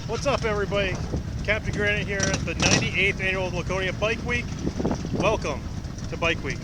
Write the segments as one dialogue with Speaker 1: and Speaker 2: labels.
Speaker 1: What's up, everybody? Captain Granite here at the 98th Annual Laconia Bike Week. Welcome to Bike Week.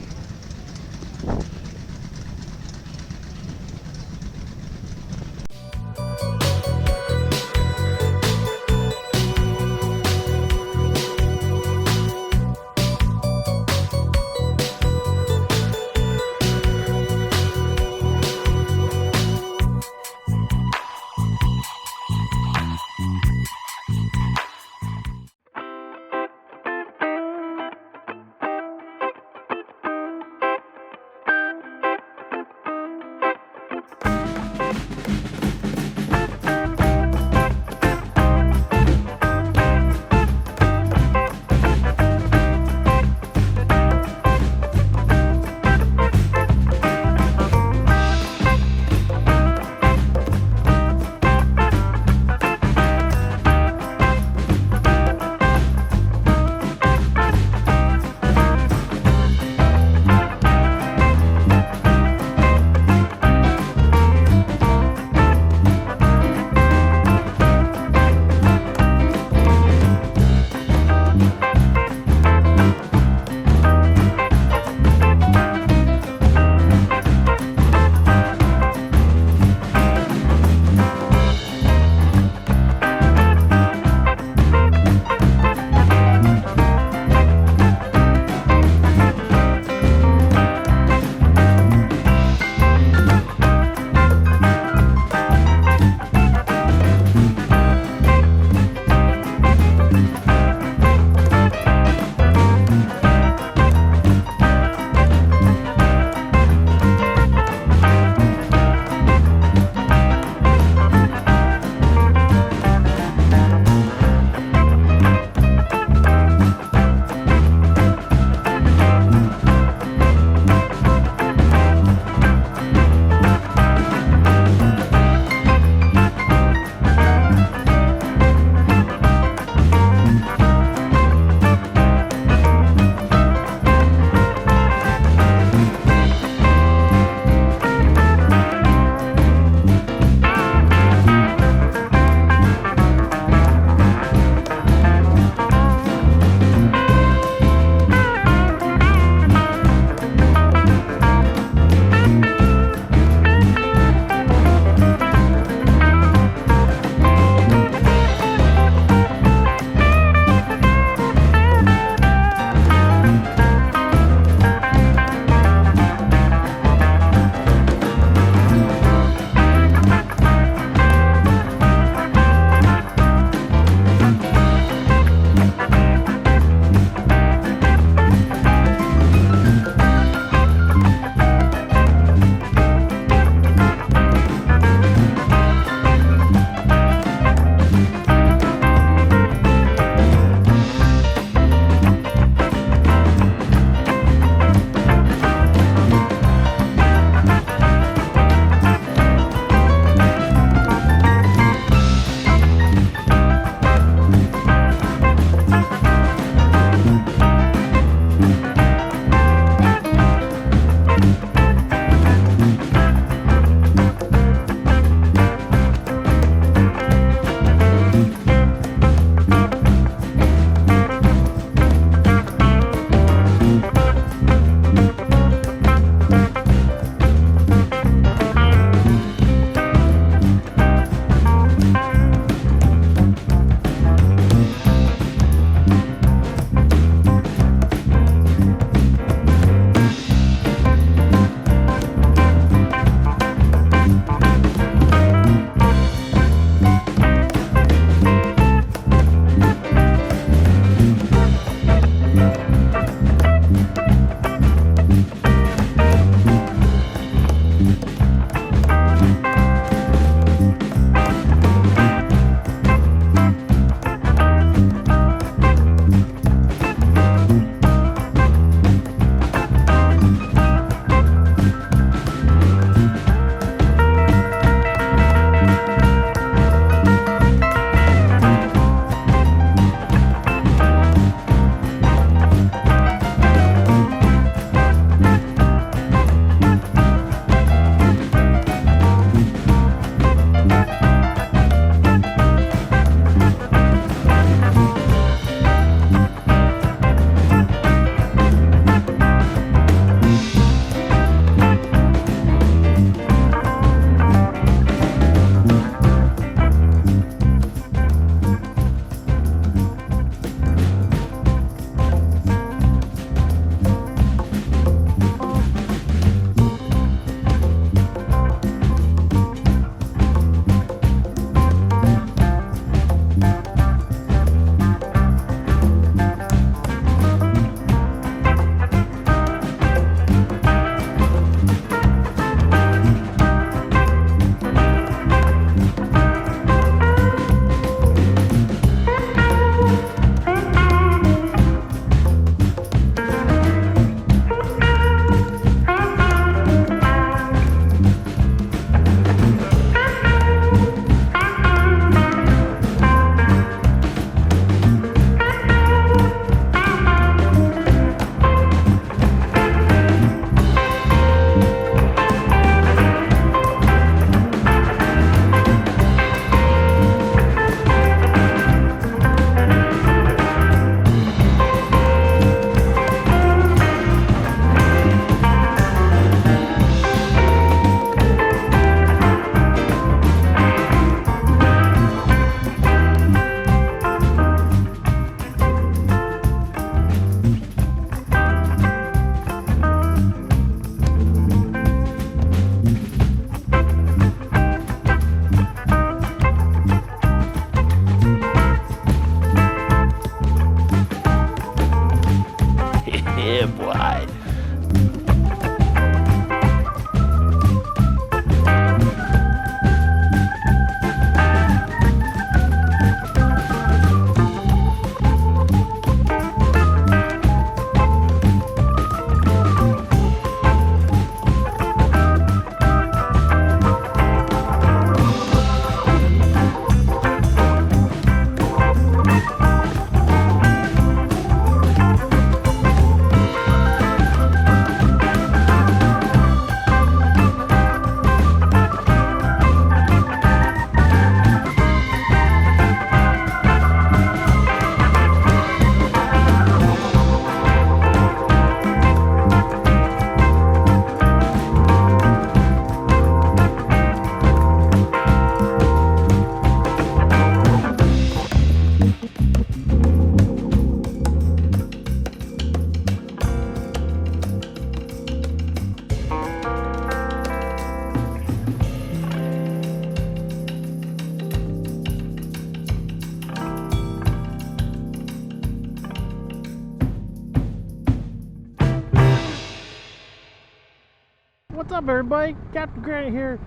Speaker 1: What's up, everybody? Captain Granite here,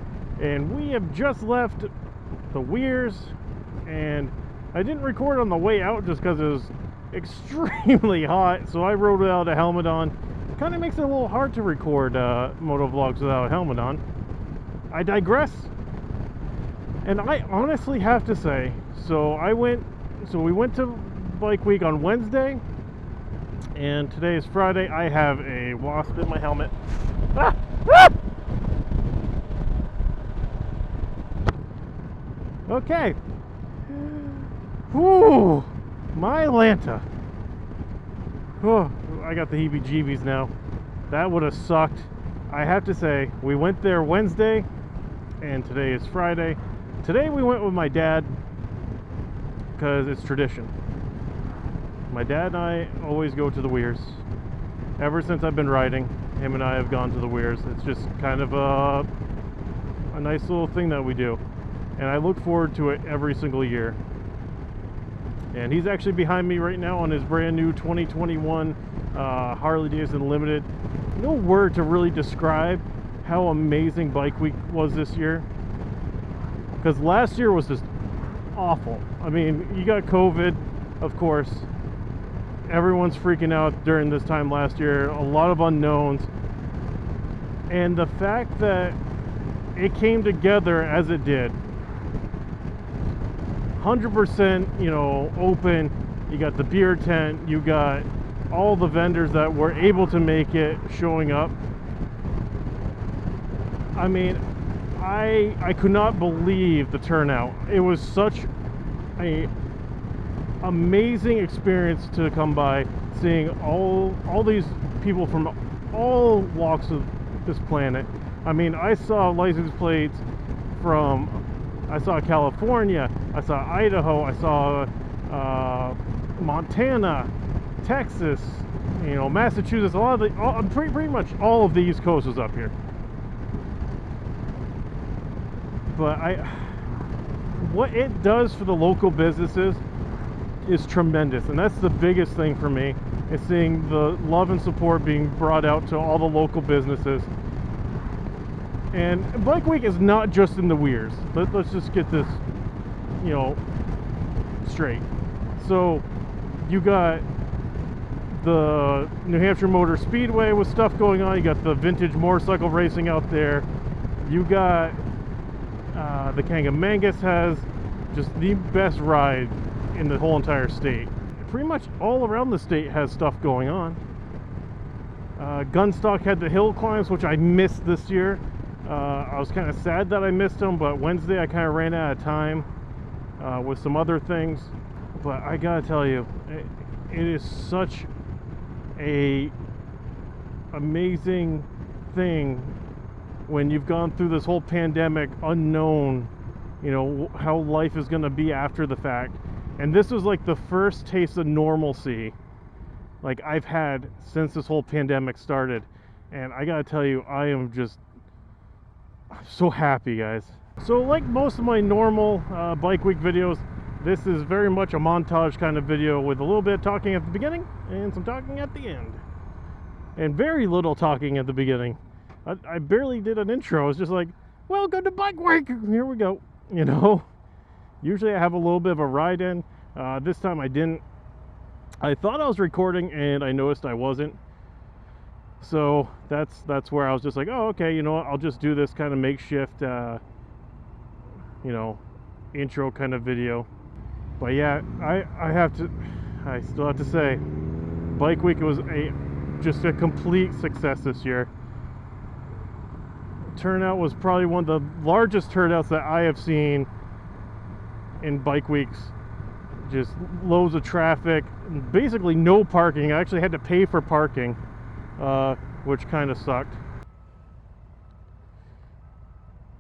Speaker 1: and we have just left the Weirs, and I didn't record on the way out just because it was extremely hot, so I rode without a helmet on. Kind of makes it a little hard to record motovlogs without a helmet on. I digress, and I honestly have to say, we went to Bike Week on Wednesday, and today is Friday. I have a wasp in my helmet. Ah! Ah! Okay. Whew, my Lanta. Oh, I got the heebie-jeebies now. That would have sucked. I have to say, we went there Wednesday, and today is Friday. Today we went with my dad, because it's tradition. My dad and I always go to the Weirs. Ever since I've been riding, him and I have gone to the Weirs. It's just kind of a nice little thing that we do. And I look forward to it every single year. And he's actually behind me right now on his brand new 2021 Harley Davidson Limited. No word to really describe how amazing Bike Week was this year. Because last year was just awful. I mean, you got COVID, of course. Everyone's freaking out during this time last year. A lot of unknowns. And the fact that it came together as it did, 100%, you know, open. You got the beer tent. You got all the vendors that were able to make it showing up. I mean, I could not believe the turnout. It was such a amazing experience to come by, seeing all these people from all walks of this planet. I mean, I saw license plates from, I saw California, I saw Idaho, I saw Montana, Texas, you know, Massachusetts. A lot of pretty much all of the East Coast was up here. But what it does for the local businesses is tremendous, and that's the biggest thing for me, is seeing the love and support being brought out to all the local businesses. And Bike Week is not just in the Weirs. Let's just get this, you know, straight. So you got the New Hampshire Motor Speedway with stuff going on. You got the vintage motorcycle racing out there. You got the Kangamangas has just the best ride in the whole entire state. Pretty much all around the state has stuff going on. Gunstock had the hill climbs, which I missed this year. I was kind of sad that I missed them, but Wednesday I kind of ran out of time with some other things. But I gotta tell you, it is such a amazing thing when you've gone through this whole pandemic unknown, you know, how life is gonna be after the fact. And this was like the first taste of normalcy like I've had since this whole pandemic started. And I gotta tell you, I'm so happy, guys. So like most of my normal Bike Week videos, this is very much a montage kind of video with a little bit of talking at the beginning and some talking at the end. And very little talking at the beginning. I barely did an intro. It's just like, welcome to Bike Week! Here we go. You know? Usually I have a little bit of a ride in. This time I didn't. I thought I was recording and I noticed I wasn't. So that's where I was just like, oh, okay, you know what? I'll just do this kind of makeshift, you know, intro kind of video. But yeah, I still have to say, Bike Week was just a complete success this year. Turnout was probably one of the largest turnouts that I have seen in Bike Weeks. Just loads of traffic, basically no parking. I actually had to pay for parking, which kind of sucked.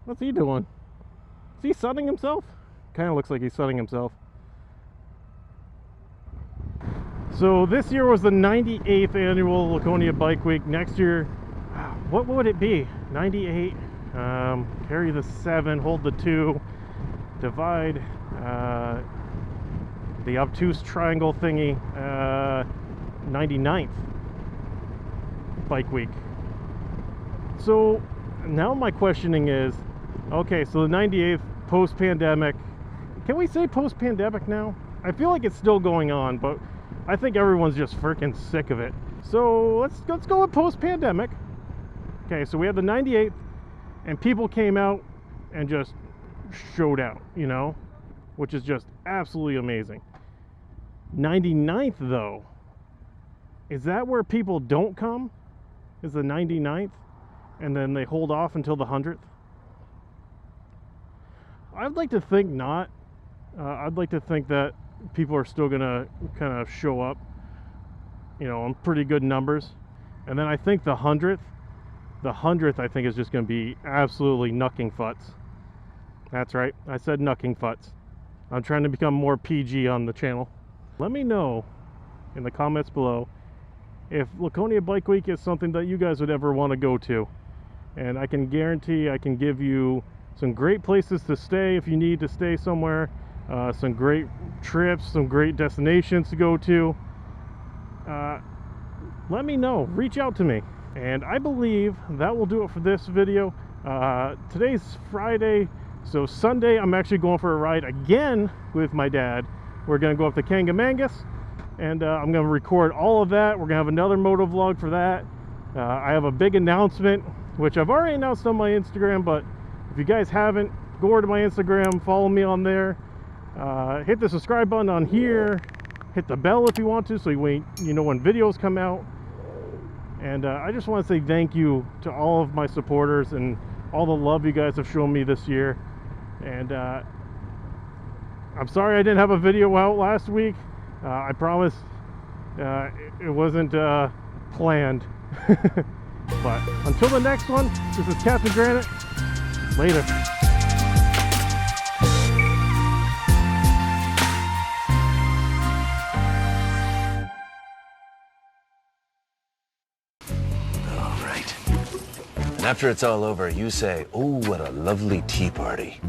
Speaker 1: What's he doing? Is he sunning himself? Kind of looks like he's sunning himself. So this year was the 98th annual Laconia Bike Week. Next year, what would it be? 98, carry the 7, hold the 2, divide the obtuse triangle thingy, 99th Bike Week. So now my questioning is, okay, so the 98th post-pandemic, can we say post-pandemic now? I feel like it's still going on, but I think everyone's just freaking sick of it. So let's go with post-pandemic. Okay, so we had the 98th, and people came out and just showed out, you know, which is just absolutely amazing. 99th though, is that where people don't come? Is the 99th, and then they hold off until the 100th? I'd like to think not. I'd like to think that people are still gonna kind of show up, you know, in pretty good numbers. And then I think the 100th I think is just gonna be absolutely knucking futs. That's right, I said knucking futs. I'm trying to become more PG on the channel. Let me know in the comments below if Laconia Bike Week is something that you guys would ever want to go to. And I can guarantee I can give you some great places to stay if you need to stay somewhere, some great trips, some great destinations to go to. Let me know, reach out to me. And I believe that will do it for this video. Today's Friday, so Sunday I'm actually going for a ride again with my dad. We're gonna go up to Kangamangas, and I'm gonna record all of that. We're gonna have another moto vlog for that. I have a big announcement, which I've already announced on my Instagram, but if you guys haven't, go over to my Instagram, follow me on there. Hit the subscribe button on here, hit the bell if you want to, so you know when videos come out. And I just want to say thank you to all of my supporters and all the love you guys have shown me this year. And I'm sorry I didn't have a video out last week. I promise it wasn't planned. But until the next one, this is Captain Granite. Later.
Speaker 2: All right. And after it's all over, you say, "Oh, what a lovely tea party."